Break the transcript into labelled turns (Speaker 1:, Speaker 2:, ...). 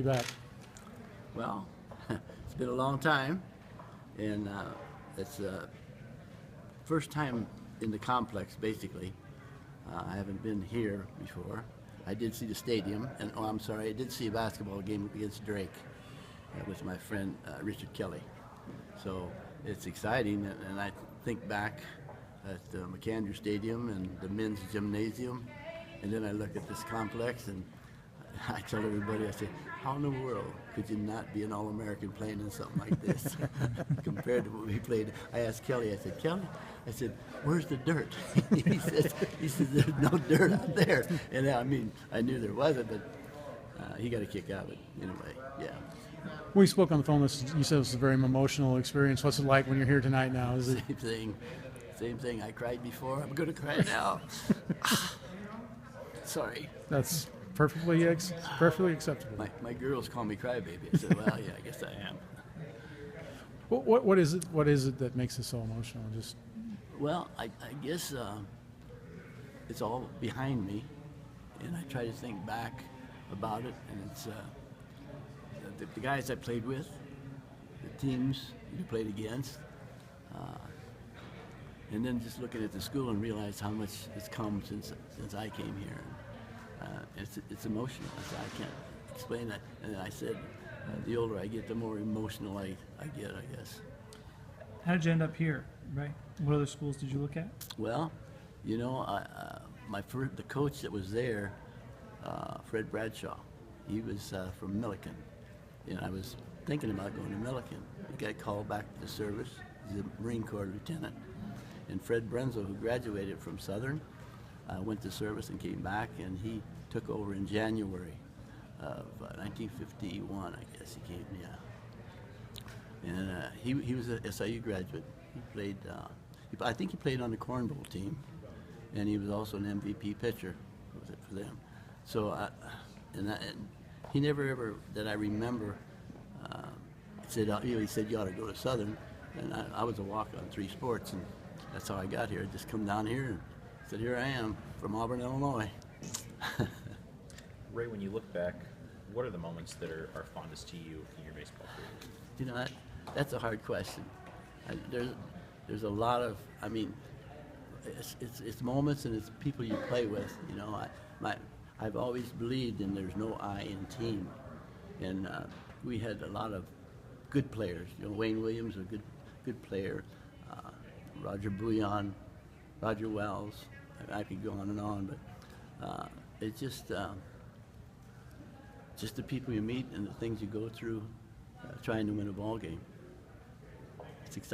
Speaker 1: that?
Speaker 2: Well, it's been a long time, and it's first time in the complex, basically. I haven't been here before. I did see the stadium, and I'm sorry, I did see a basketball game against Drake with my friend Richard Kelly. So it's exciting, and I think back at McAndrew Stadium and the men's gymnasium, and then I look at this complex, and I tell everybody, I say, how in the world could you not be an All-American playing in something like this compared to what we played? I asked Kelly, I said, Kelly, I said, where's the dirt? he says, there's no dirt out there. And I mean, I knew there wasn't, but he got a kick out of it anyway, yeah.
Speaker 1: We spoke on the phone. You said it was a very emotional experience. What's it like when you're here tonight now? Is it?
Speaker 2: Same thing. I cried before. I'm going to cry now. Sorry.
Speaker 1: That's perfectly acceptable.
Speaker 2: My girls call me crybaby. I said, well, yeah, I guess I am.
Speaker 1: What is it? What is it that makes it so emotional? Just.
Speaker 2: Well, I guess it's all behind me, and I try to think back about it, and it's the guys I played with, the teams you played against, and then just looking at the school and realize how much it's come since I came here. It's emotional. I can't explain that. And I said, the older I get, the more emotional I get, I guess.
Speaker 3: How did you end up here, right? What other schools did you look at?
Speaker 2: Well, you know, the coach that was there, Fred Bradshaw, he was from Milliken. And I was thinking about going to Milliken. He got called back to the service. He's a Marine Corps lieutenant. And Fred Brenzel, who graduated from Southern, went to service and came back, and he took over in January of 1951, I guess he came, yeah. And he was a SIU graduate. He played, I think he played on the Corn Bowl team, and he was also an MVP pitcher for them. So, and he never ever, that I remember, said, he said you ought to go to Southern, and I was a walk-on 3 sports, and that's how I got here. I just come down here and said, here I am from Auburn, Illinois.
Speaker 4: Ray, when you look back, what are the moments that are fondest to you in your baseball career?
Speaker 2: You know, that's a hard question. There's a lot of, I mean, it's moments and it's people you play with. You know, I've always believed in there's no I in team, and we had a lot of good players. You know, Wayne Williams, a good player. Roger Bouillon, Roger Wells. I could go on and on, but it's just the people you meet and the things you go through trying to win a ball game. It's exciting.